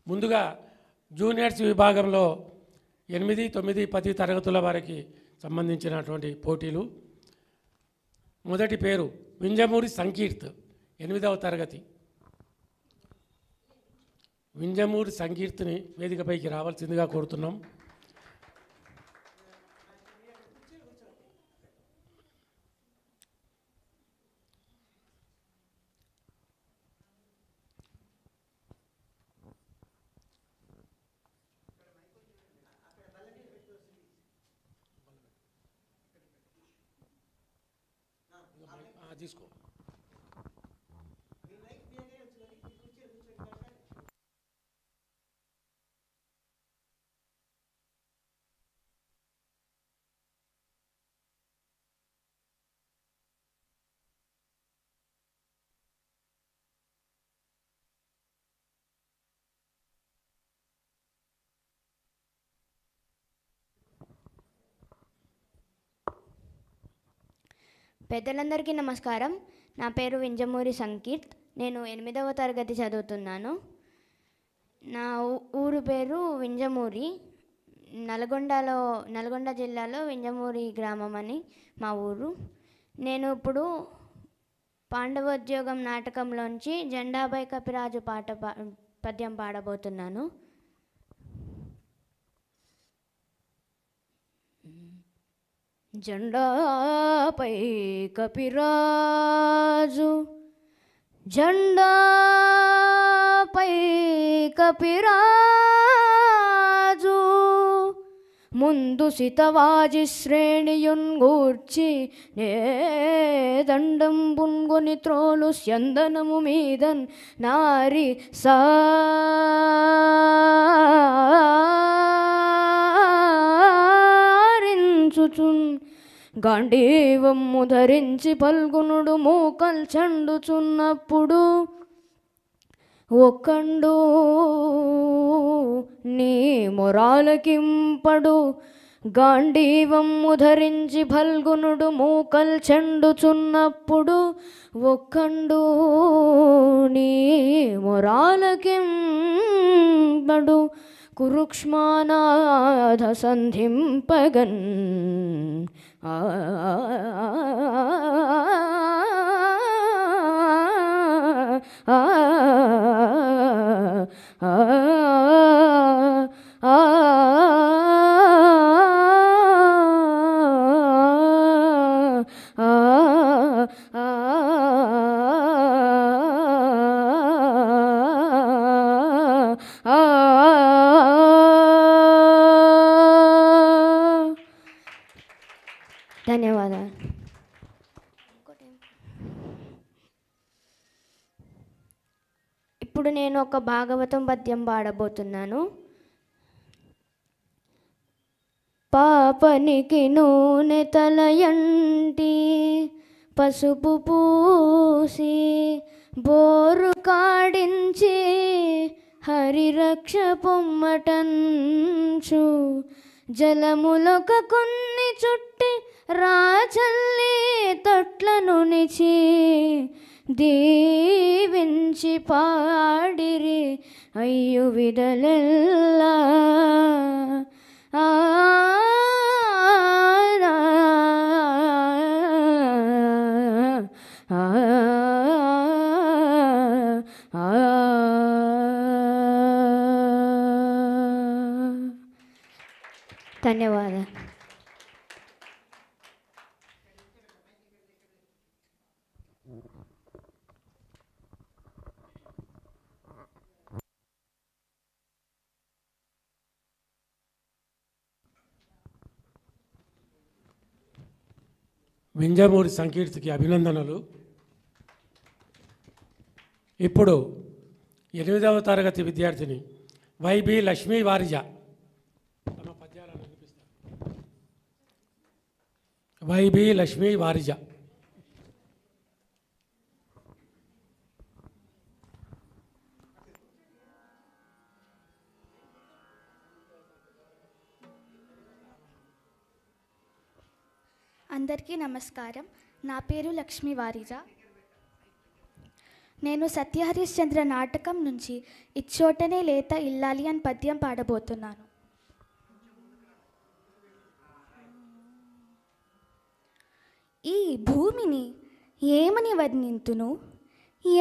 ముందుగా జూనియర్స్ విభాగంలో 8, 9, 10 తరగతుల వారికి సంబంధించినటువంటి పోటీలు. మొదటి పేరు వింజమూరి సంకీర్త్, 8వ తరగతి. వింజమూరి సంకీర్త్ని వేదికపైకి రావాల్సిందిగా కోరుతున్నాం. తీసుకో. పెద్దలందరికీ నమస్కారం. నా పేరు వింజమూరి సంకీర్త్. నేను 8వ తరగతి చదువుతున్నాను. నా ఊరు పేరు వింజమూరి. నల్గొండ జిల్లాలో వింజమూరి గ్రామం అని మా ఊరు. నేను ఇప్పుడు పాండవోద్యోగం నాటకంలోంచి జెండాపై కపిరాజు పద్యం పాడబోతున్నాను. జెండాపై కపిరాజు, జెండాపై కపిరాజు, ముందు సితవాజి శ్రేణియున్ గూర్చి నే దండం పుంగుని త్రోలు స్యందనము మీదన్ నారి సారించుచున్ గాంధీవమ్ము ధరించి పల్గునుడు మూకల్ చండుచున్నప్పుడు ఒక్కండు నీ మొరాలకింపడు. గాంధీవమ్ము ధరించి ఫల్గునుడు మూకల్ చెండుచున్నప్పుడు ఒక్కండు నీ మొరాలకింపడు. కురుక్ష్మానాథ సంధింపగన్ ధన్యవాదాలు. ఇప్పుడు నేను ఒక భాగవతం పద్యం పాడబోతున్నాను. పాపనికి నూనె తలయంటి పసుపు పూసి బోరు కాడించి హరిరక్ష పొమ్మటంచు జలములొక కొన్ని చుట్టి రాచల్లి తొట్లను నిచి దీవించి పాడిరి అయ్యు విదలెల్లా. ధన్యవాదాలు. వింజమూరి సంకీర్తికి అభినందనలు. ఇప్పుడు 8వ తరగతి విద్యార్థిని వైబి లక్ష్మీ వారిజ తమ పద్యాలను వినిపిస్తారు. వైబి లక్ష్మీ వారిజ. అందరికీ నమస్కారం. నా పేరు లక్ష్మీ వారిజ. నేను సత్యహరిశ్చంద్ర నాటకం నుంచి ఇచ్చోటనే లేత ఇల్లాలి అని పద్యం పాడబోతున్నాను. ఈ భూమిని ఏమని వర్ణింతును,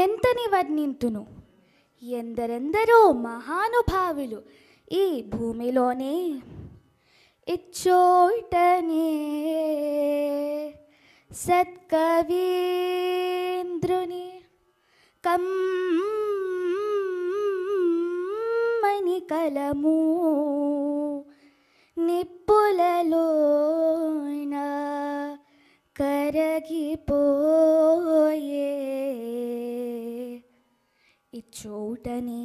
ఎంతని వర్ణింతును? ఎందరెందరో మహానుభావులు ఈ భూమిలోనే ఇచ్చోటనే సత్కవీంద్రుని కమ్మని కలము నిప్పులలోన కరగిపోయే ఇచ్చోటనే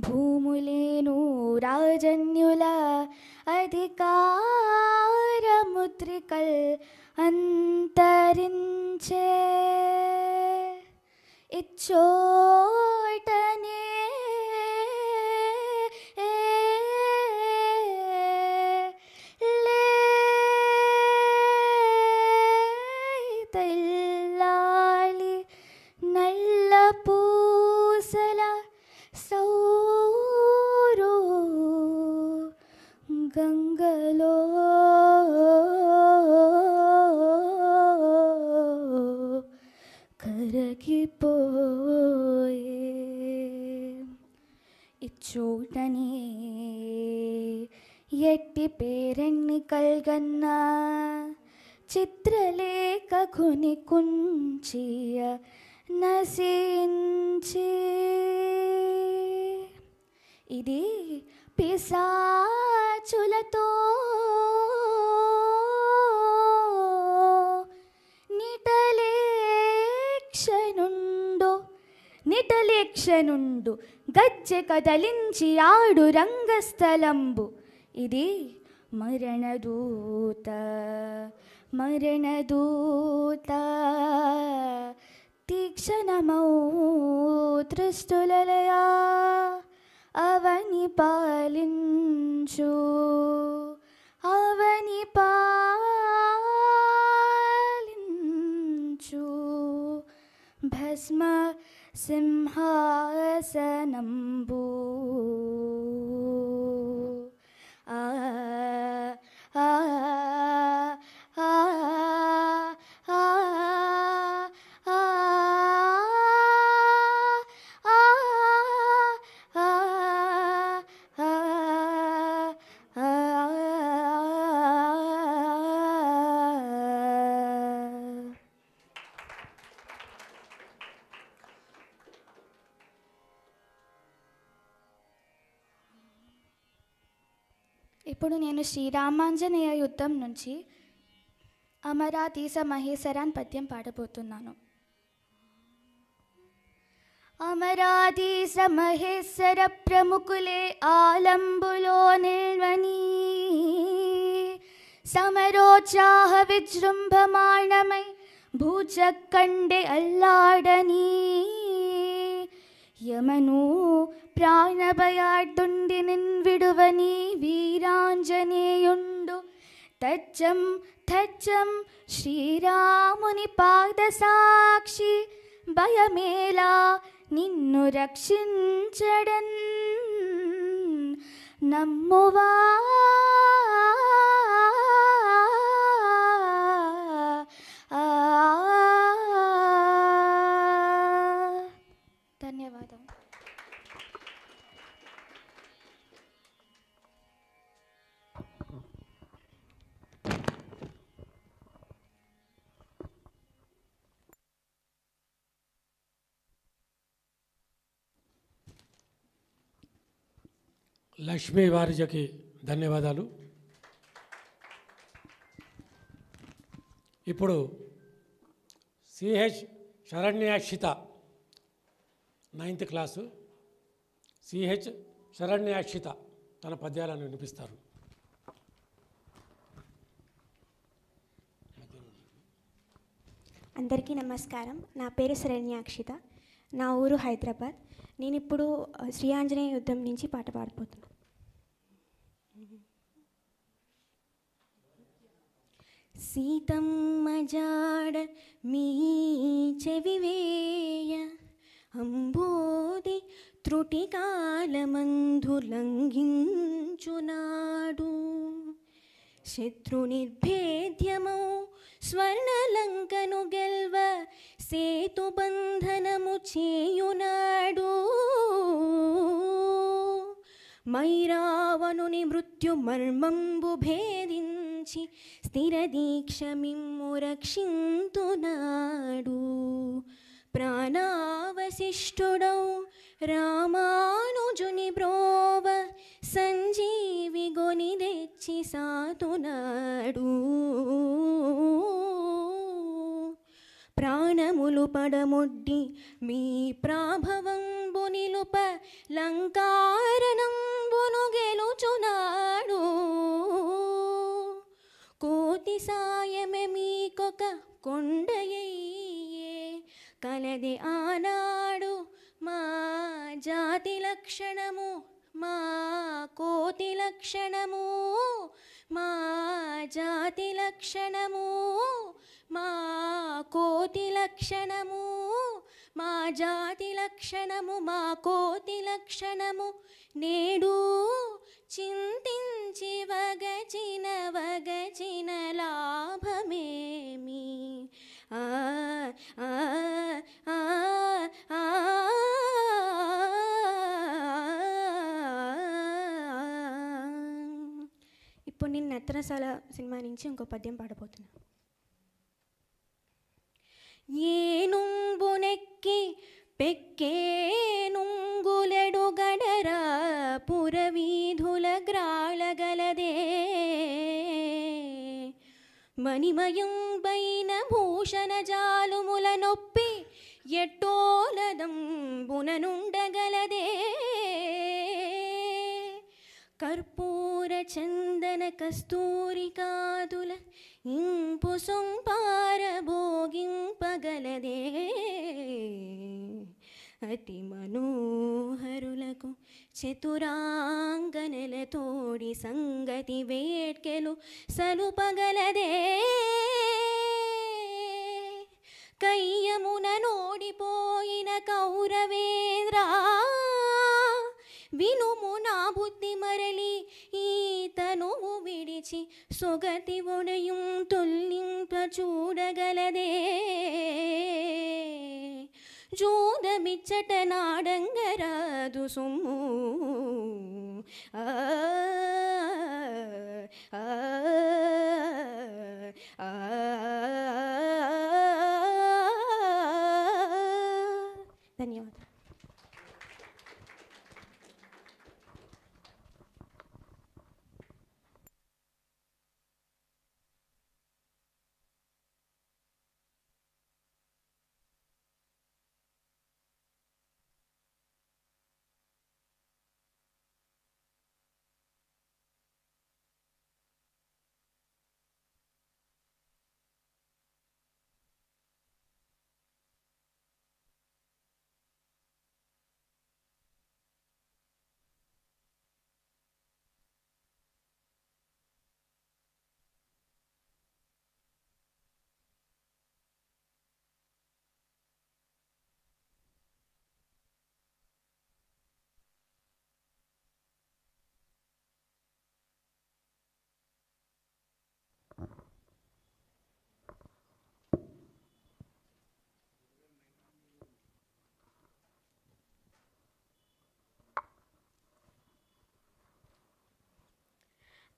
భూములేను రాజన్యుల అధికారముద్రికల్ అంతరించే ఇచ్చోటనే లేతల్లాలి నల్ల పూసల సౌరు గంగలో కరగిపోయే ఇచ్చోటనే ఎట్టి పేరెన్ని కల్గన్నా చిత్రలేఖ కొని కుంచియ నశించి ఇది పిశాచులతో నిటలేక్షనుండు గజ్జె కదలించి ఆడు రంగస్థలంబు ఇది మరణదూత తీక్షణమౌ త్రిష్టులలయా అవని పాలించు భస్మ సింహాసనంబు ఆ ఆ ఆ ఆ ఇప్పుడు నేను శ్రీరామాంజనేయ యుద్ధం నుంచి అమరాతీస మహేశ్వరాన్ పద్యం పాడబోతున్నాను. అమరాతీస మహేశ్వర ప్రముఖులే ఆలంబులో నిల్వని సమరోత్సాహ విజృంభమాణమై భూజకండే అల్లాడని యమను ప్రాణభయాడ్డుండి నిన్విడువని వీరాంజనేయుండు తచ్చం తచ్చం శ్రీరాముని పాద సాక్షి భయమేలా నిన్ను రక్షించడన్ నమ్మువా ధన్యవాదం. లక్ష్మీ వారిజకి ధన్యవాదాలు. ఇప్పుడు సిహెచ్ శరణ్యాక్షిత 9th క్లాసు సిహెచ్ శరణ్యాక్షిత తన పద్యాలను వినిపిస్తారు. అందరికీ నమస్కారం. నా పేరు శరణ్యాక్షిత. నా ఊరు హైదరాబాద్. నేను ఇప్పుడు శ్రీ ఆంజనేయ యుద్ధం నుంచి పాట పాడిపోతున్నాను. సీతమ్మ జాడ మీ చెవివేయ అంబోది త్రుటికాలమందు లంఘించునాడు శత్రునిర్భేద్యమౌ స్వర్ణలంకను గెల్వ సేతుబంధనము చేయునాడు మైరావణుని మృత్యు మర్మంబు భేదించి స్థిర దీక్ష మిమ్ము రక్షింతునాడు ప్రాణావశిష్ఠుడౌ రామానుజుని బ్రోవ సంజీవి గొని తెచ్చి సాతునాడు ప్రాణములు పడమొడ్డి మీ ప్రాభవంబు నిలుప లంకారణంబును గెలుచునాడు కోతి సాయమే మీకొక కొండయ్యే కలది ఆనాడు మా జాతి లక్షణము మా కోతి లక్షణము మా జాతి లక్షణము మా కోతి లక్షణము మా జాతి లక్షణము మా కోతి లక్షణము నేడు చింతించి వగచిన లాభమేమి ఆ ఆ ఆ ఆ ఇప్పుడు నేను నత్తనశాల సినిమా నుంచి ఇంకో పద్యం పాడబోతున్నా. ఏనుంబునెక్కి పెక్కేనుంగులెడుగడరా పురవీధుల గ్రాళగలదే మణిమయం బైన భూషణ జాలుముల నొప్పి ఎట్టోలదంబుననుండగలదే కర్పూర చందన కస్తూరికాదుల ఇంపు సొంపార భోగింపగలదే అతి మనోహరులకు చతురాంగనలతోడి సంగతి వేట్కెలు సలుపగలదే కయ్యమున నోడిపోయిన కౌరవేంద్రా వినుము నా బుద్ధి మరలి ఈతనువు విడిచి సొగతి ఒడయుం తొల్లింప చూడగలదే జూదమిచ్చట నాడంగరాదు సొమ్ము ఆ ఆ ఆ ధన్యవాదాలు.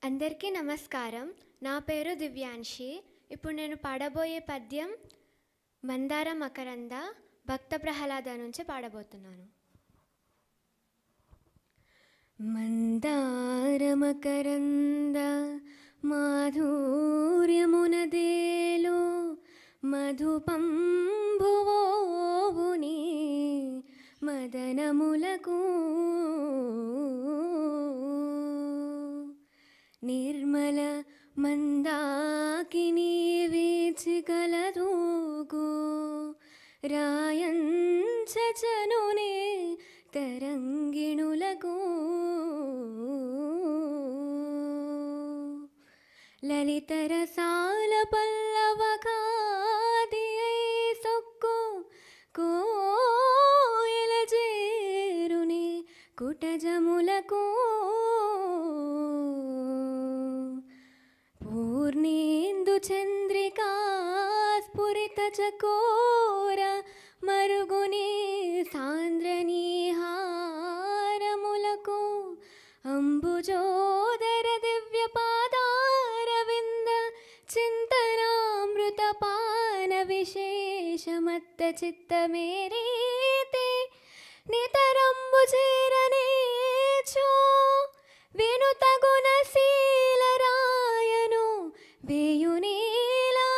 అందరికీ నమస్కారం. నా పేరు దివ్యాంశి. ఇప్పుడు నేను పాడబోయే పద్యం మందార మకరంద భక్త ప్రహ్లాద నుంచి పాడబోతున్నాను. మందార మకరంద మాధుర్యమునదేలో మధుపంభువోవుని మదనములకు నిర్మల మందాకిని వీచికలదూగు రాయంచనునే తరంగిణులకు లలితరసాల పల్లవకాదియై సొక్కు కోయల చేరునే కుటజములకు పూర్ణేందు చంద్రికా స్ఫురిత చకోర మరుగుని సాంద్రనీహారములకు అంబుజోదర దివ్య పాదారవింద చింతనామృత పాన విశేషమత్త చిత్తమేరీతే నితరంబు చేరనేచో వినుత గుణశీలరాయను వేయునేలా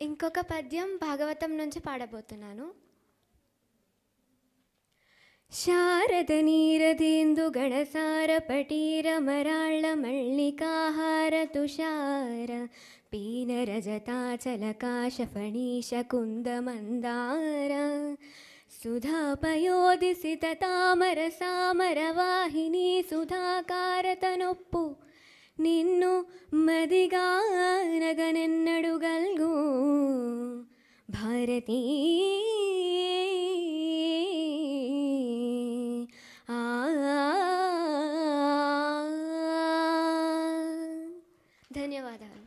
ఇంకొక పద్యం భాగవతం నుంచి పాడబోతున్నాను. శారద నీరదేందు గడసార పటీర మరాళ్ళ మల్లికాహార తుషార పీన రజతాచలకాశ ఫణీశ కుంద మందార సుధాపయోదిసిత తామర సామర వాహిని సుధాకారతనొప్పు నిన్ను మదిగానగనెన్నడు గల్గు భారతీ ధన్యవాదాలు.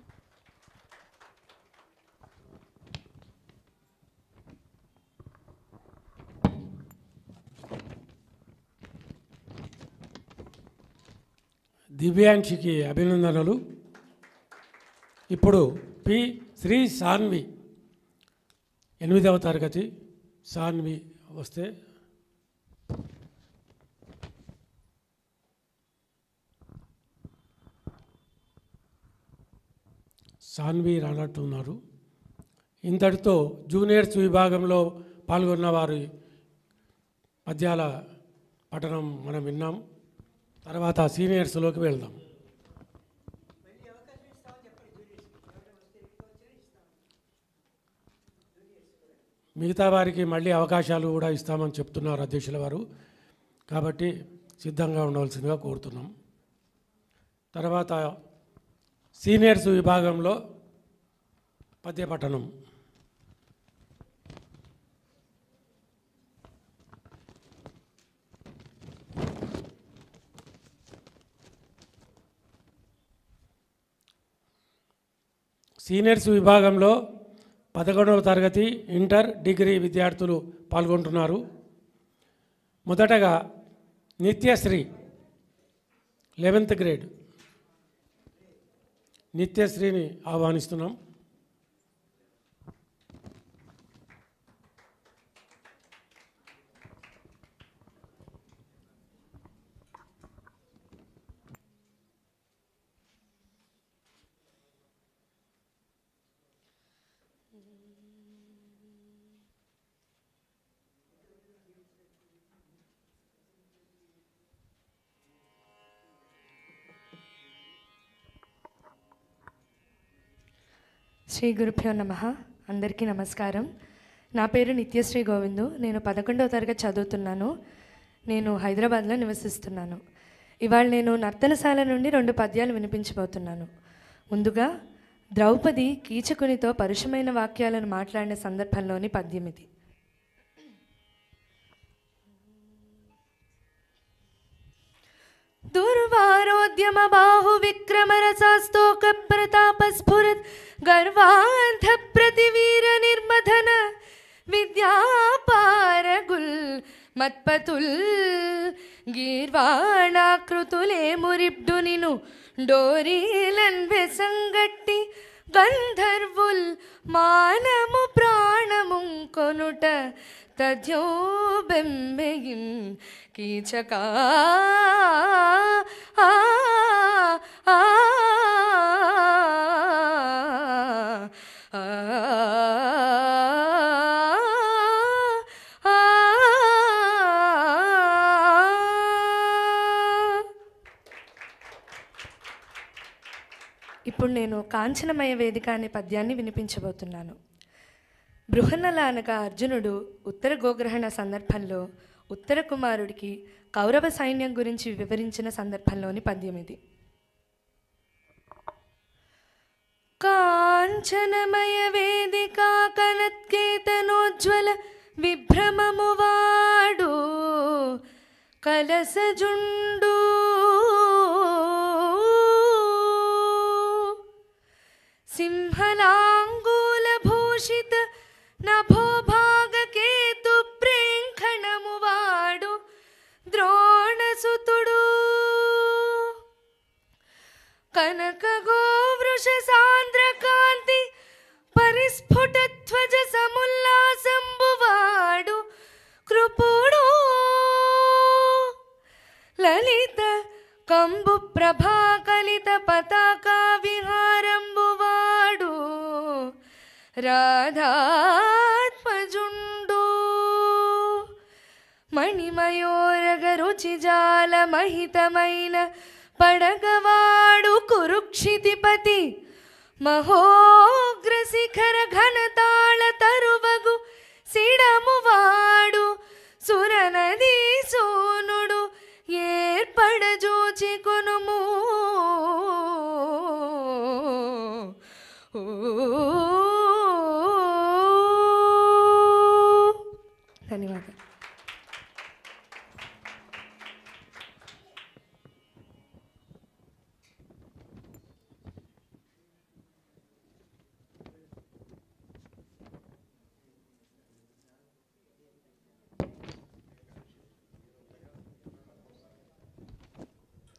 దివ్యాంశికి అభినందనలు. ఇప్పుడు పి శ్రీ సాన్వి 8వ తరగతి సాన్వి వస్తే సాన్వి రానట్టున్నారు. ఇంతటితో జూనియర్స్ విభాగంలో పాల్గొన్న వారి పద్యాల పఠనం మనం విన్నాం. తర్వాత సీనియర్స్లోకి వెళ్దాం. మిగతా వారికి మళ్ళీ అవకాశాలు కూడా ఇస్తామని చెప్తున్నారు అధ్యక్షుల వారు. కాబట్టి సిద్ధంగా ఉండవలసిందిగా కోరుతున్నాం. తర్వాత సీనియర్స్ విభాగంలో పద్యపఠనం. సీనియర్స్ విభాగంలో 11వ తరగతి ఇంటర్ డిగ్రీ విద్యార్థులు పాల్గొంటున్నారు. మొదటగా నిత్యశ్రీ 11th గ్రేడ్ నిత్యశ్రీని ఆహ్వానిస్తున్నాం. శ్రీ గురుభ్యో నమః. అందరికీ నమస్కారం. నా పేరు నిత్యశ్రీ గోవిందు. నేను 11వ తరగతి చదువుతున్నాను. నేను హైదరాబాద్లో నివసిస్తున్నాను. ఇవాళ నేను నర్తనశాల నుండి 2 పద్యాలు వినిపించబోతున్నాను. ముందుగా ద్రౌపది కీచకునితో పరుషమైన వాక్యాలను మాట్లాడిన సందర్భంలోని పద్యం ఇది. దుర్వారోద్యమ బాహు విక్రమరసాస్తోక ప్రతాప స్ఫురత్ గర్వాంధ ప్రతివీర నిర్మధన విద్యాపారగుల్ మత్పతుల్ గీర్వాణాకృతులే మురిబ్డు నిను డోరీలన్ వెసంగట్టి గంధర్వుల్ మానము ప్రాణము కొనుట తద్యో బెంబెయిన్ కీచకా ఇప్పుడు నేను కాంచనమయ వేదిక అనే పద్యాన్ని వినిపించబోతున్నాను. బృహన్నల అనగా అర్జునుడు ఉత్తర గోగ్రహణ సందర్భంలో ఉత్తర కుమారుడికి కౌరవ సైన్యం గురించి వివరించిన సందర్భంలోని పద్యం ఇది. కాంచనమయ వేదిక కనత్కేతనోజ్వల విభ్రమము వాడు కలసజుండు సింహలాంగూల భూషిత నభోభాగకేతు ప్రేంఖణము వాడు ద్రోణసుతుడు కనక గోవృష సాంద్రకాంతి పరిస్ఫుటధ్వజ సముల్లాసంబువాడు కృపుడు లలిత కంబు ప్రభాకలిత పతాకా విహారంబువాడు రాధాత్మజుండు మణిమయోరగ రుచిజాల మహితమైన పడగవాడు కురుక్షితిపతి మహోగ్రశిఖర ఘనతాళ తరువగు సిడమువాడు సురనది సోనుడు ఏర్పడజూచి కొనుము ధన్యవాదాలు.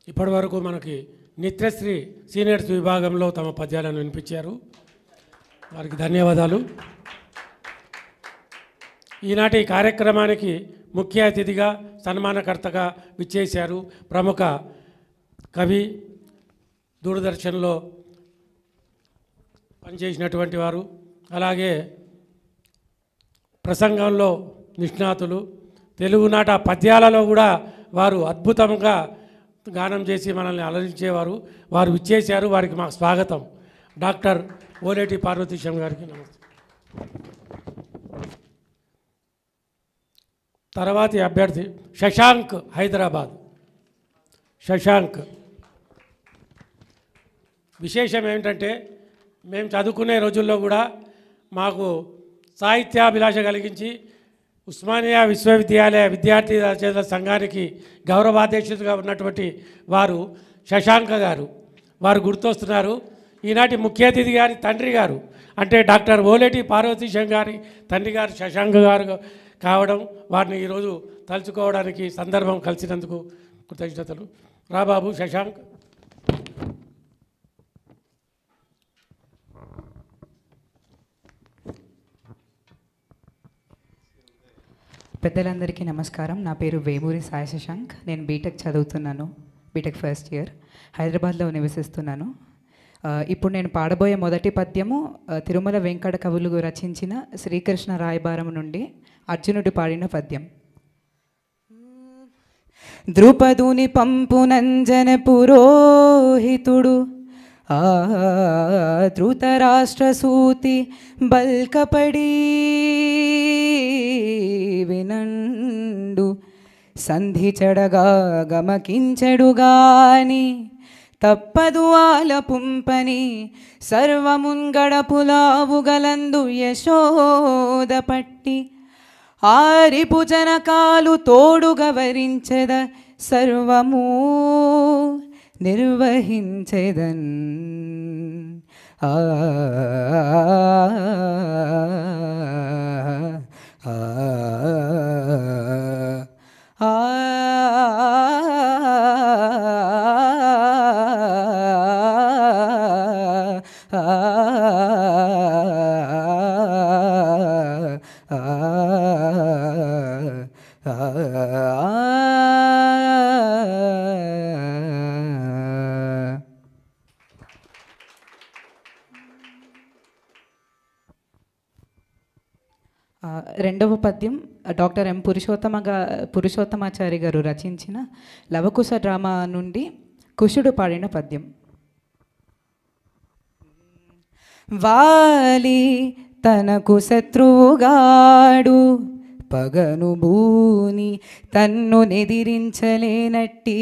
ఇప్పటి వరకు మనకి నిత్యశ్రీ సీనియర్స్ విభాగంలో తమ పద్యాలను వినిపించారు. వారికి ధన్యవాదాలు. ఈనాటి కార్యక్రమానికి ముఖ్య అతిథిగా సన్మానకర్తగా విచ్చేశారు ప్రముఖ కవి, దూరదర్శన్లో పనిచేసినటువంటి వారు, అలాగే ప్రసంగంలో నిష్ణాతులు, తెలుగునాట పద్యాలలో కూడా వారు అద్భుతంగా గానం చేసి మనల్ని అలరించేవారు. వారు విచ్చేశారు. వారికి మాకు స్వాగతం. డాక్టర్ ఓలేటి పార్వతీశం గారికి నమస్తే. తర్వాతి అభ్యర్థి శశాంక్, హైదరాబాద్. శశాంక్ విశేషం ఏమిటంటే, మేము చదువుకునే రోజుల్లో కూడా మాకు సాహిత్యాభిలాష కలిగించి ఉస్మానియా విశ్వవిద్యాలయ విద్యార్థి రచయితల సంఘానికి గౌరవాధ్యక్షుడిగా ఉన్నటువంటి వారు శశాంక గారు. వారు గుర్తొస్తున్నారు. ఈనాటి ముఖ్య అతిథి గారి తండ్రి గారు, అంటే డాక్టర్ ఓలేటి పార్వతీశం గారి తండ్రి గారు శశాంక గారు కావడం, వారిని ఈరోజు తలుచుకోవడానికి సందర్భం కలిసినందుకు కృతజ్ఞతలు. రాబాబు శశాంక్. పెద్దలందరికీ నమస్కారం. నా పేరు వేమూరి సాయి శశాంక్. నేను బీటెక్ చదువుతున్నాను. BTech first year. హైదరాబాద్లో నివసిస్తున్నాను. ఇప్పుడు నేను పాడబోయే మొదటి పద్యము తిరుమల వెంకట కవులు రచించిన శ్రీకృష్ణ రాయబారం నుండి అర్జునుడు పాడిన పద్యం. ద్రుపదుని పంపునంజన పురోహితుడు ధృతరాష్ట్రసూతి బల్కపడి వినండు సంధి చెడగా గమకించెడుగాని తప్పదు ఆలపుంపని సర్వముంగడపులావుగలందు యశోద పట్టి ఆరిపు జనకాలు తోడుగా వరించెద సర్వము నిర్వహించెదన్. ఆ రెండవ పద్యం డాక్టర్ ఎం పురుషోత్తమాచారి గారు రచించిన లవకుశ డ్రామా నుండి కుశుడు పాడిన పద్యం. వాలి తనకు శత్రువుగాడు పగను భూని తన్ను నెదిరించలేనట్టి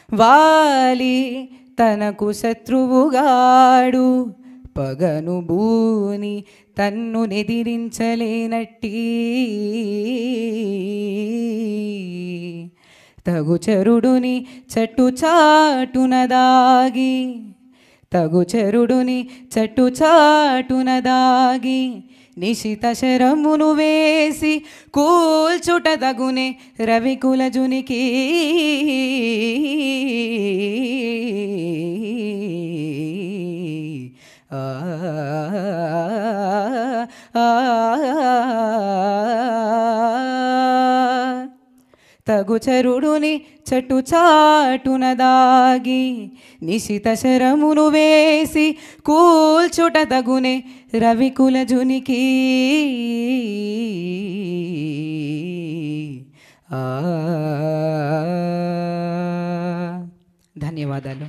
వాలి తనకు శత్రువుగాడు పగను భూని తన్ను నెదిరించలేనట్టి తగుచరుడుని చట్టు చాటున దాగి తగుచరుడుని చట్టు చాటున దాగి నిశిత శరమును వేసి కూల్చుట తగునే రవికులజునికి ఆ తగుచరుడుని చట్టు చాటున దాగి నిశిత శరమును వేసి కూల్చుట తగునే రవికులజునికి ధన్యవాదాలు.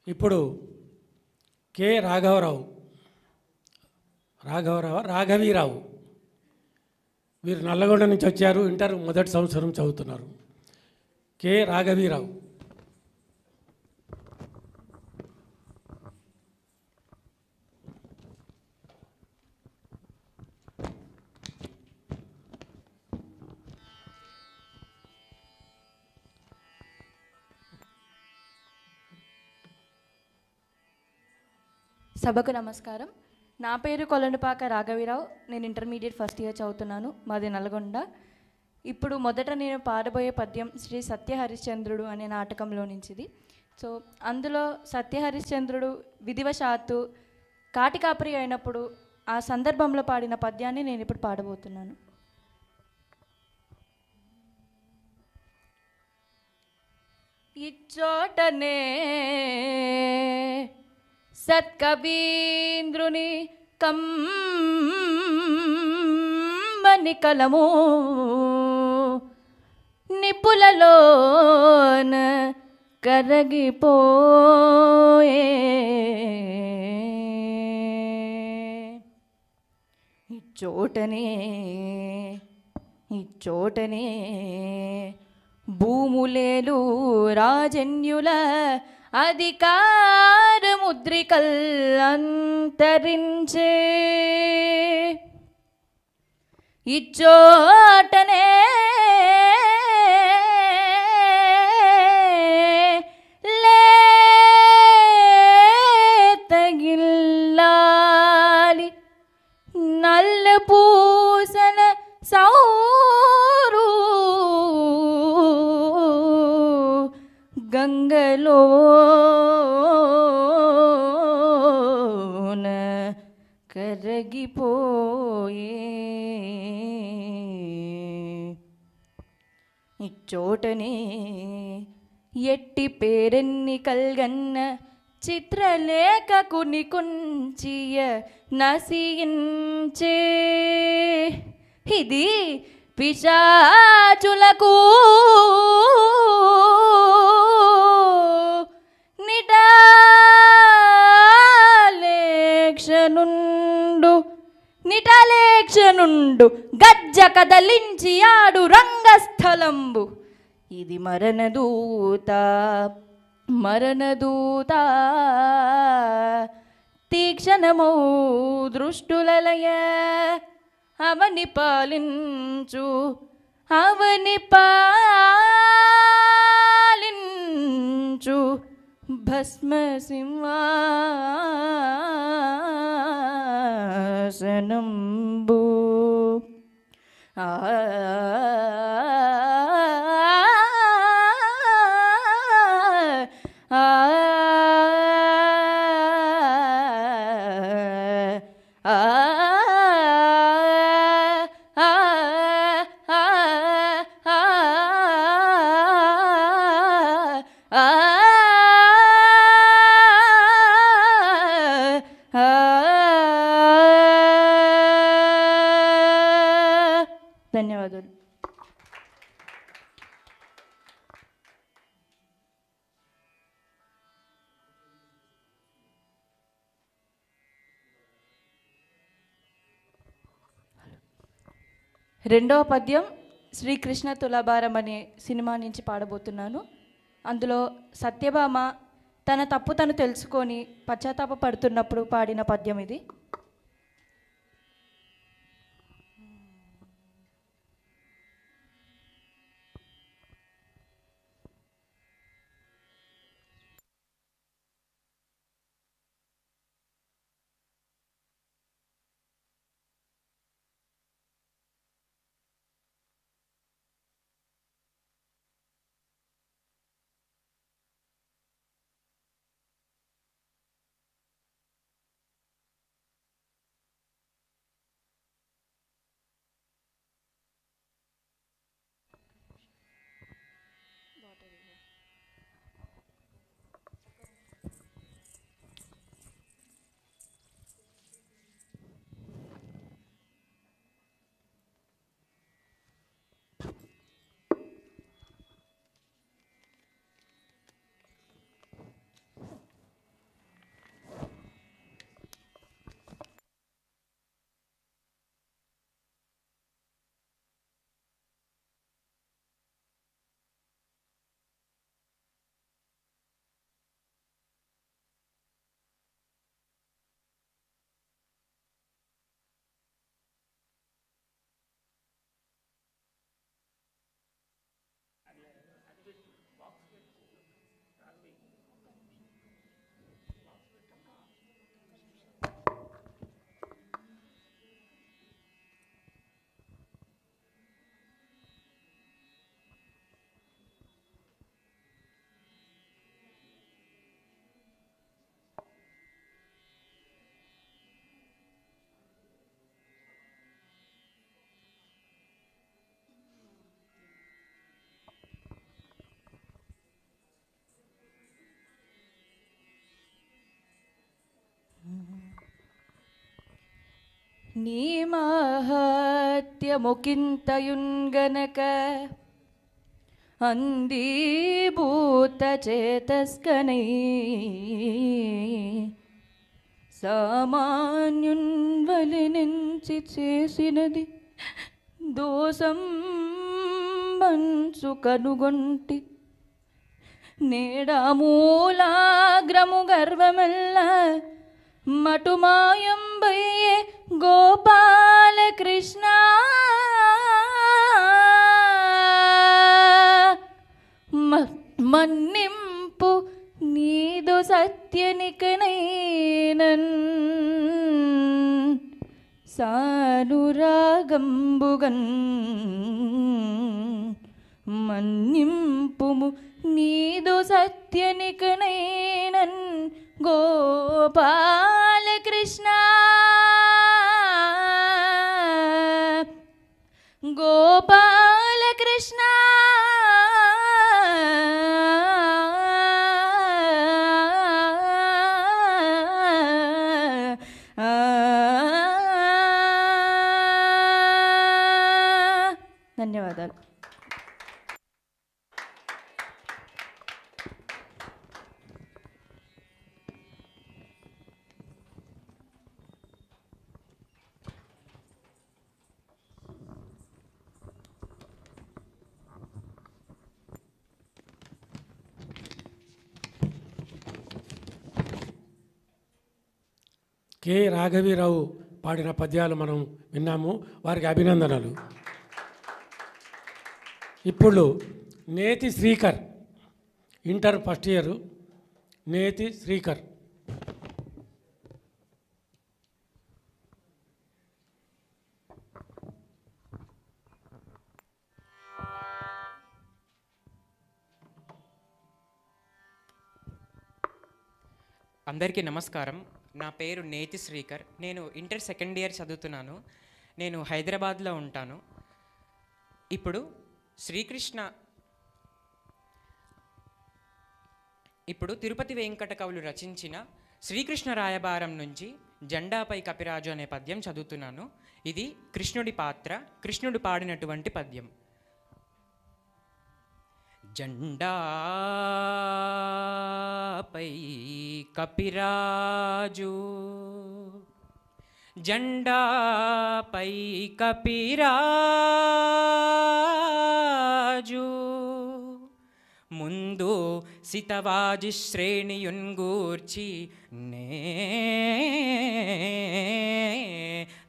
ఇప్పుడు కె రాఘవీరావు వీరు నల్లగొండ నుంచి వచ్చారు. ఇంటర్ మొదటి సంవత్సరం చదువుతున్నారు. కె రాఘవీరావు. సభకు నమస్కారం. నా పేరు కొలనుపాక రాఘవీరావు. నేను ఇంటర్మీడియట్ ఫస్ట్ ఇయర్ చదువుతున్నాను. మాది నల్గొండ. ఇప్పుడు మొదట నేను పాడబోయే పద్యం శ్రీ సత్యహరిశ్చంద్రుడు అనే నాటకంలో నుంచిది. సో అందులో సత్యహరిశ్చంద్రుడు విధివశాత్తు కాటికాపరి అయినప్పుడు ఆ సందర్భంలో పాడిన పద్యాన్ని నేను ఇప్పుడు పాడబోతున్నాను. ఇచ్చోటనే సత్కవీంద్రుని కమ్మని కలము నిపులలోన కరగిపోయే ఇచ్చోటనే భూములేలు రాజన్యుల అధికార ముద్రికల్ అంతరించే ఇచ్చోటనే లేతగిల్లాలి నల్ల పూసన సౌరు గంగలోన కరగిపోయే ఇచ్చోటనే ఎట్టి పేరెన్ని కల్గన్న చిత్రలేఖకుని కుంచియ నశించే ఇది పిశాచులకు నిటాలేక్షనుండు గజ్జ కదలించి ఆడు రంగస్థలంబు ఇది మరణదూత తీక్షణమౌ దృష్టులలయ అవని పాలించు భస్మ సింహాసనంబు రెండవ పద్యం శ్రీకృష్ణ తులాభారం అనే సినిమా నుంచి పాడబోతున్నాను. అందులో సత్యభామ తన తప్పు తను తెలుసుకొని పశ్చాత్తాప పడుతున్నప్పుడు పాడిన పద్యం ఇది. నీ మహత్యముకింతయున్గనక అందీభూత చేతస్కనై సామాన్యున్వలినించి చేసినది దోషం మంచు కనుగొంటి నేడమూలాగ్రము గర్వమెల్ల మటుమాయంబయ్యే గోపాలకృష్ణ మన్నింపు నీదు సత్యనికనైనన్ సానురాగంబుగన్ మన్నింపుము నీదు సత్యనికనైనన్ గోపాలకృష్ణ గోపాలకృష్ణ ధన్యవాదాలు. కె రాఘవీరావు పాడిన పద్యాలు మనం విన్నాము. వారికి అభినందనలు. ఇప్పుడు నేతి శ్రీకర్, ఇంటర్ ఫస్ట్ ఇయర్ నేతి శ్రీకర్. అందరికీ నమస్కారం. నా పేరు నేతి శ్రీకర్. నేను ఇంటర్ సెకండ్ ఇయర్ చదువుతున్నాను. నేను హైదరాబాద్లో ఉంటాను. ఇప్పుడు తిరుపతి వెంకట కవులు రచించిన శ్రీకృష్ణ రాయబారం నుంచి జెండాపై కపిరాజు అనే పద్యం చదువుతున్నాను. ఇది కృష్ణుడి పాత్ర, కృష్ణుడు పాడినటువంటి పద్యం. జెండాపై కపిరాజు జెండాపై కపిరాజు ముందు సితవాజి శ్రేణియున్గూర్చి నే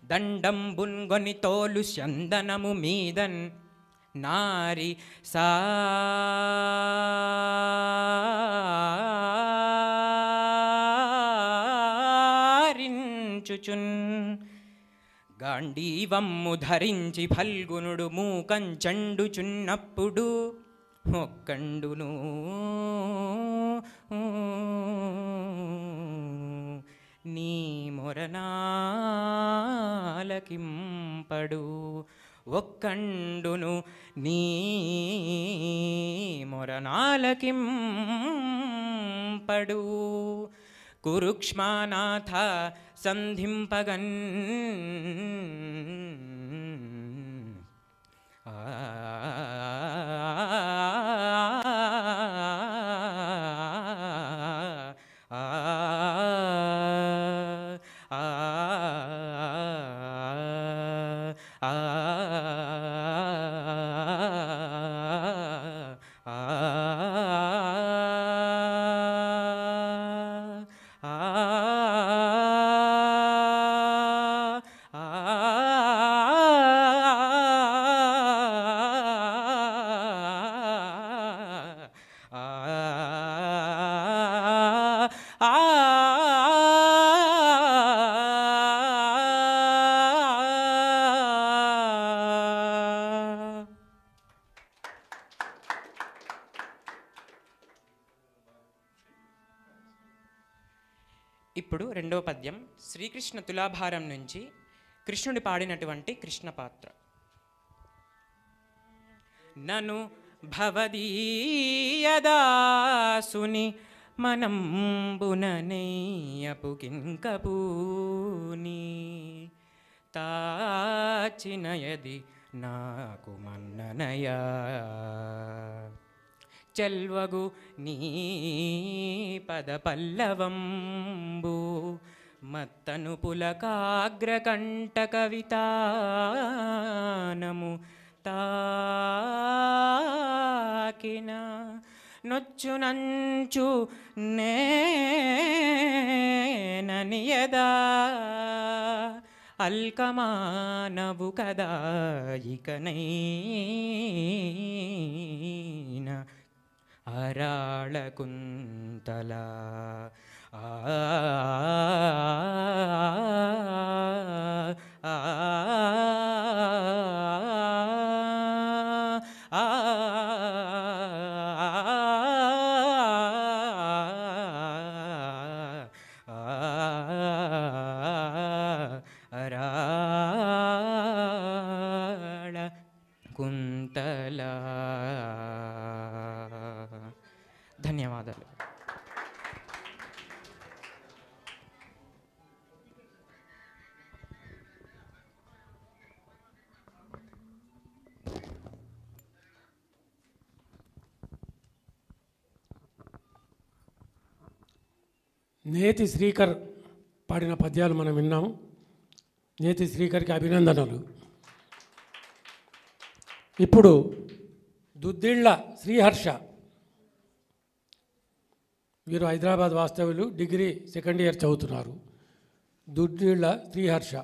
దండంబున్గొని తోలు చందనము మీదన్ నారి సారించుచున్ గాంధీవమ్ము ధరించి ఫల్గునుడు మూకం చండుచున్నప్పుడు ఒక్కండును నీ మొరనాలకింపడు ఒక్కండును నీ మొరనాలకింపడు కురుక్ష్మానాథ సంధింపగన్ ఇప్పుడు రెండవ పద్యం శ్రీకృష్ణ తులాభారం నుంచి కృష్ణుడి పాడినటువంటి కృష్ణ పాత్ర. నను భవదీయదాసుని మనంబుననయ్యపు కింకపూని తాచినయది నాకు మన్ననయా చెల్వగు నీ పద పల్లవంబు మత్తను పులకాగ్రకంఠ కవితానము తాకిన నొచ్చునంచు నేననియదా అల్కమానవు కదా ఇకనైన అరాళకుంతల అరాళకుంతల. ధన్యవాదాలు. నేతి శ్రీకర్ పాడిన పద్యాలు మనం విన్నాము. నేతి శ్రీకర్కి అభినందనలు. ఇప్పుడు దుద్దిళ్ళ శ్రీహర్ష, వీరు హైదరాబాద్ వాస్తవ్యులు, డిగ్రీ సెకండ్ ఇయర్ చదువుతున్నారు. దుద్దిళ్ళ శ్రీహర్ష.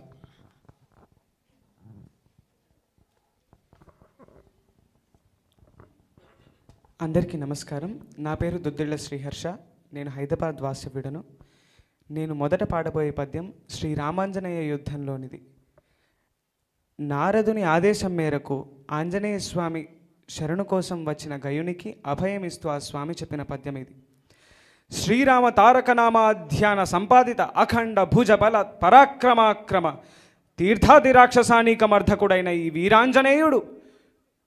అందరికీ నమస్కారం. నా పేరు దుద్దిళ్ళ శ్రీహర్ష. నేను హైదరాబాద్ వాస్తవ్యుడను. నేను మొదట పాడబోయే పద్యం శ్రీ రామాంజనేయ యుద్ధంలోనిది. నారదుని ఆదేశం మేరకు ఆంజనేయ స్వామి శరణు కోసం వచ్చిన గయునికి అభయమిస్తూ ఆ స్వామి చెప్పిన పద్యం ఇది. శ్రీరామ తారకనామాధ్యాన సంపాదిత అఖండ భుజబల పరాక్రమాక్రమ తీర్థాది రాక్షసానీకమర్ధకుడైన ఈ వీరాంజనేయుడు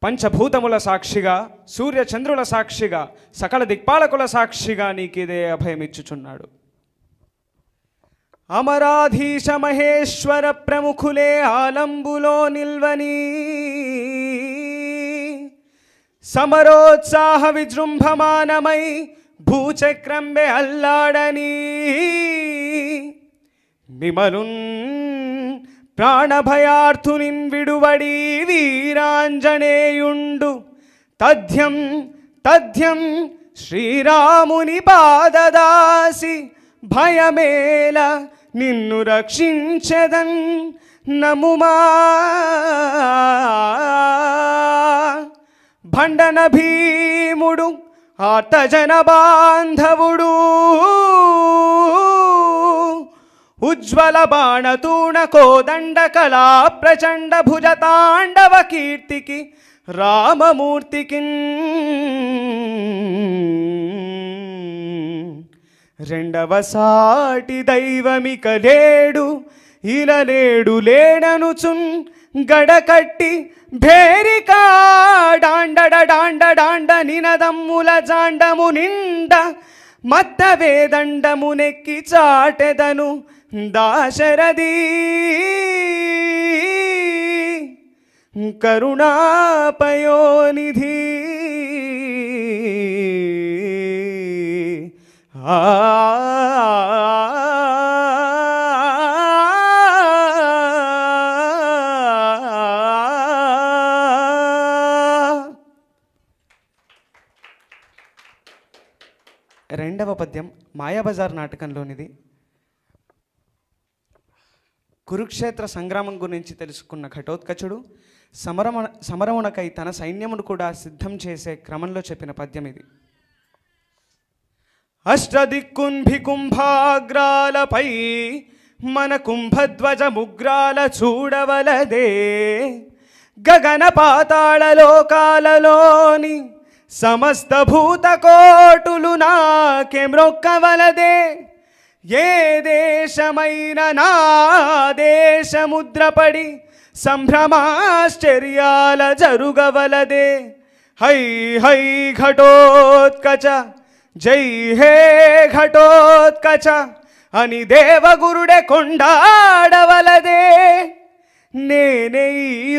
పంచభూతముల సాక్షిగా, సూర్యచంద్రుల సాక్షిగా, సకల దిక్పాలకుల సాక్షిగా నీకిదే అభయమిచ్చుచున్నాడు. అమరాధీశ మహేశ్వర ప్రముఖులే ఆలంబులో నిల్వని సమరోత్సాహ విజృంభమానమై భూచక్రంబె అల్లాడని విమలున్ ప్రాణభయార్థునిన్ విడువడి వీరాంజనేయుండు తథ్యం తథ్యం శ్రీరాముని పాదదాసి భయమేల నిన్ను రక్షించెదన్ నముమా భండన భీముడు ఆర్తజన బాంధవుడు ఉజ్వల బాణతూణ కోదండ కళా ప్రచండ భుజ తాండవ కీర్తికి రామమూర్తికి రెండవ సాటి దైవమిక లేడు ఇలలేడు లేడనుచున్ గడకట్టి భేరికా డాండడ డాండ డాండ నినదమ్ముల జాండము నిండ మత్త వేదండమునెక్కి చాటెదను దాశరథి కరుణాపయోనిధి రెండవ పద్యం మాయాబజార్ నాటకంలోనిది. కురుక్షేత్ర సంగ్రామం గురించి తెలుసుకున్న ఘటోత్కచుడు సమరమునకై తన సైన్యమును కూడా సిద్ధం చేసే క్రమంలో చెప్పిన పద్యం ఇది. అష్టదిక్కుంభికుంభాగ్రాలపై మన కుంభధ్వజ ముగ్రాల చూడవలదే గగన పాతాళ లోకాలలోని సమస్త భూతకోటులు నాకే మ్రొక్కవలదే ఏ దేశమైన నా దేశముద్రపడి సంభ్రమాశ్చర్యాల జరుగవలదే హై హై ఘటోత్కచ జై హే ఘటోత్కచ అని దేవగురుడే కొండాడవలదే నేనే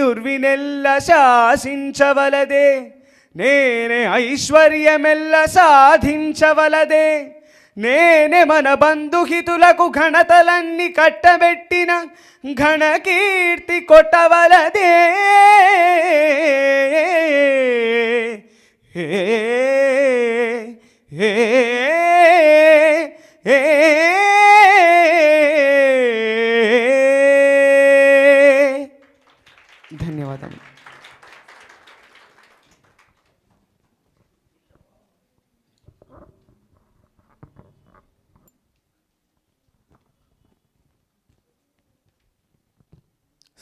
ఉర్వినెల్ల శాసించవలదే నేనే ఐశ్వర్యమెల్ల సాధించవలదే నేనే మన బంధుహితులకు ఘనతలన్నీ కట్టబెట్టిన ఘనకీర్తి కొట్టవలదే ధన్యవాదాలు.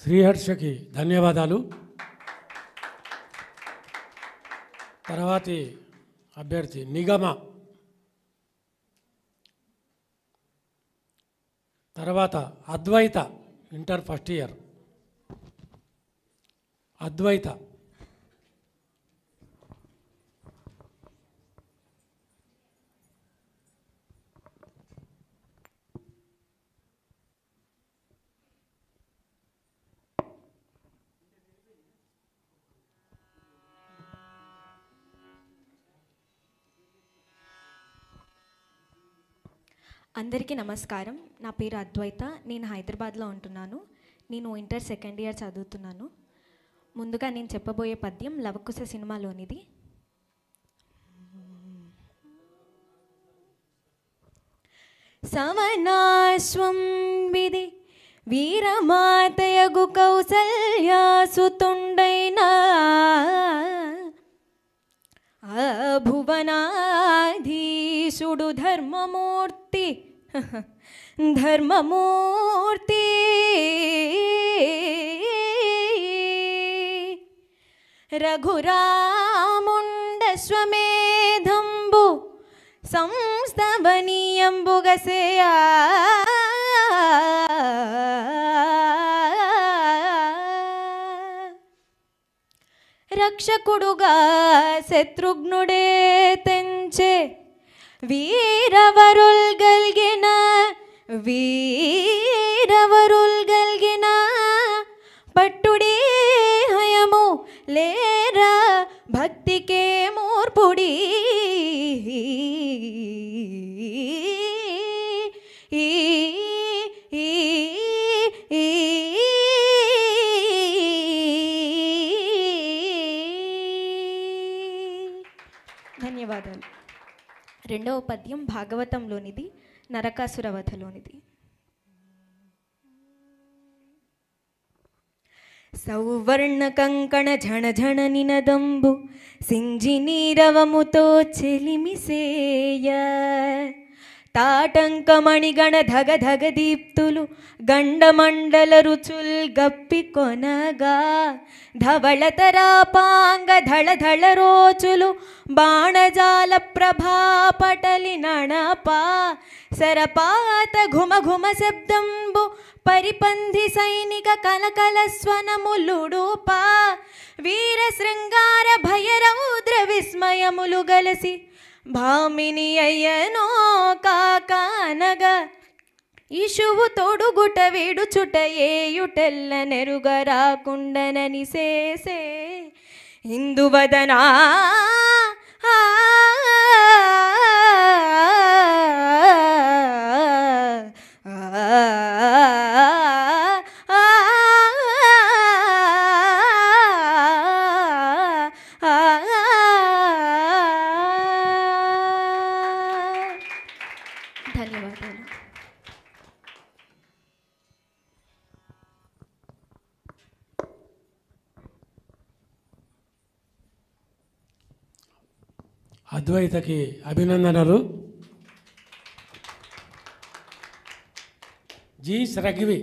శ్రీహర్షకి ధన్యవాదాలు. తర్వాతి అభ్యర్థి నిగమ, తర్వాత అద్వైత, ఇంటర్ ఫస్ట్ ఇయర్ అద్వైత. అందరికీ నమస్కారం. నా పేరు అద్వైత. నేను హైదరాబాద్లో ఉంటున్నాను. నేను ఇంటర్ సెకండ్ ఇయర్ చదువుతున్నాను. ముందుగా నేను చెప్పబోయే పద్యం లవకుశ సినిమాలోనిది. సవనాశ్వం విధి వీరమాతయగు కౌసల్యాసుతుండైన భువనాధీశుడు ధర్మమూర్తి ధర్మమూర్తి రఘురాముండ స్వమేధంబు సంస్తవనీయంబుగసేయా రక్షకుడుగా శత్రుఘ్నుడే తెంచే వీరవరుల్ గల్గిన పట్టుడే హయము లేరా భక్తికే మూర్పుడి ఈ ధన్యవాదాలు. రెండవ పద్యం భాగవతంలోనిది, నరకాసురవధలోనిది. సౌవర్ణ కంకణ ఝణ ఝణ నినదంబు సింజి నీరవముతో చెలిమిసేయ తాటంకమణిగణ ధగ ధగ దీప్తులు గండమండల రుచుల్ గప్పి కొనగా ధవళతరాపాంగ ధళ ధళ రోచులు బాణజాల ప్రభాపటలి నణపా సరపాత ఘుమ ఘుమ శబ్దంబు పరిపంధి సైనిక కలకల స్వనములుడుపా వీర శృంగార భయరౌద్ర విస్మయములు గలసి భామిని అయ్యనో కాకానగా ఇషువు తొడుగుట విడుచుట ఏయుటెల్ల నెరుగరాకుండనని సేసే ఇందువదనా ధన్యవాదాలు. అద్వైతకి అభినందనలు. జి స్రగ్వి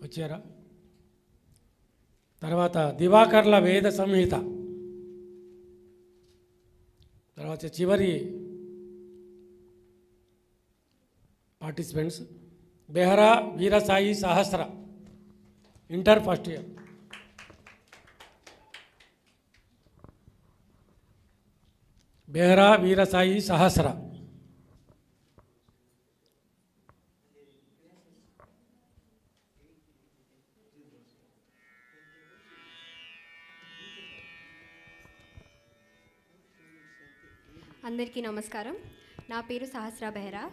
వచ్చారా? తర్వాత దివాకర్ల వేద సంహిత, తర్వాత చివరి పార్టిసిపెంట్స్ బెహరా వీరసాయి సహస్ర, ఇంటర్ ఫస్ట్ ఇయర్. బెహరా వీరసాయి సహస్ర. అందరికీ నమస్కారం. నా పేరు సహస్ర బెహరా.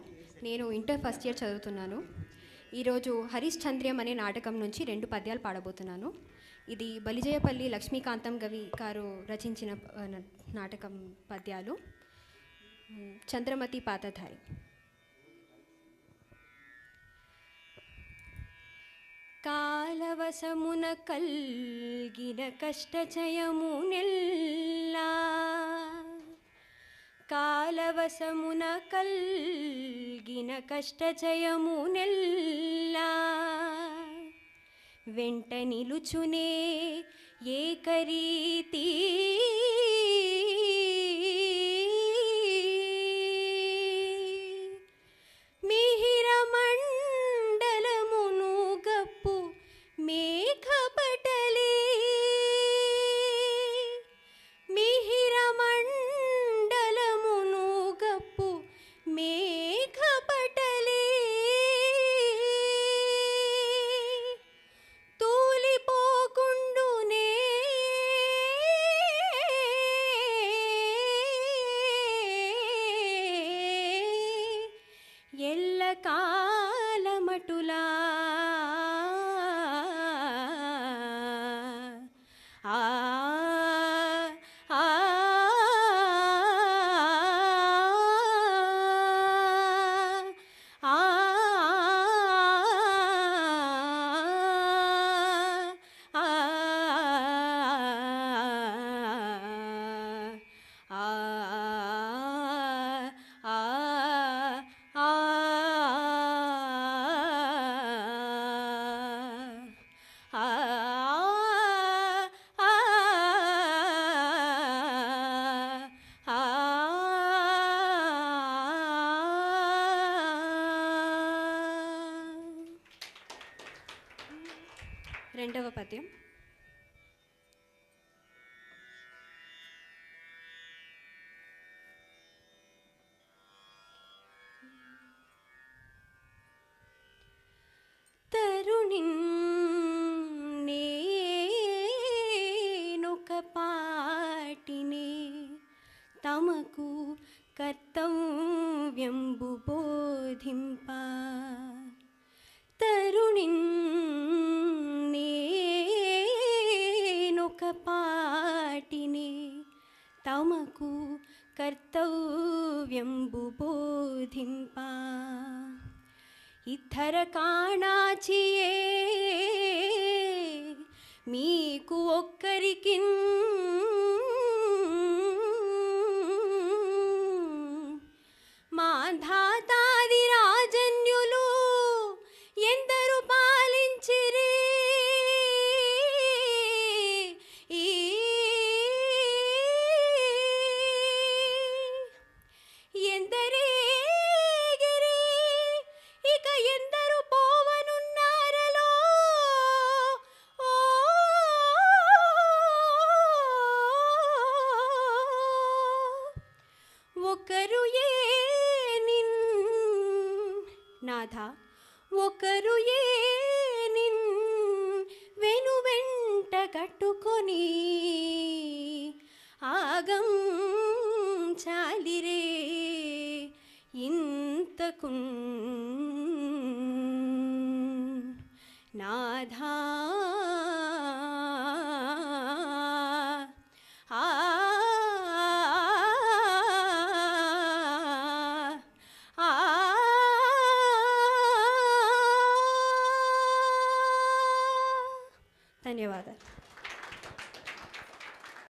నేను ఇంటర్ ఫస్ట్ ఇయర్ చదువుతున్నాను. ఈరోజు హరిశ్చంద్ర్యం అనే నాటకం నుంచి 2 పద్యాలు పాడబోతున్నాను. ఇది బలిజయపల్లి లక్ష్మీకాంతం గవి గారు రచించిన నాటకం పద్యాలు. చంద్రమతి పాతధారి. కాలవశమున కల్గిన కష్టచయమునెల్లా కాలవశమున కల్గిన కష్టచయమునెల్లా వెంట నిలుచునే ఏకరీతి మిహిర మండలమును గప్పు మేఘపటలి మిహిర మండలమును గప్పు మేఘపటలి తూలిపోకుండునే ఎల్ల కాలమటులా ఆ ఆ ఆ రెండవ పద్యం. తరుణిన్ నేనొక పాటిని తమకు కర్తవ్యంబు బోధింప తరుణిన్ నేనొక పాటిని తమకు కర్తవ్యంబు బోధింప ఇతర కాణాచియే మీకు ఒక్కరికి మాంధాతాది రాజన్యులు ఎందరు పాలించిరి ఎందరేగిరి ఇక ఎందరు పోవనున్నారలో ఒకరు ఏనిన్ నాథ ఒకరు ఏనిన్ వెనువెంట కట్టుకొని ఆగం చాలిరే ఇంతకు నాథా ధన్యవాదాలు.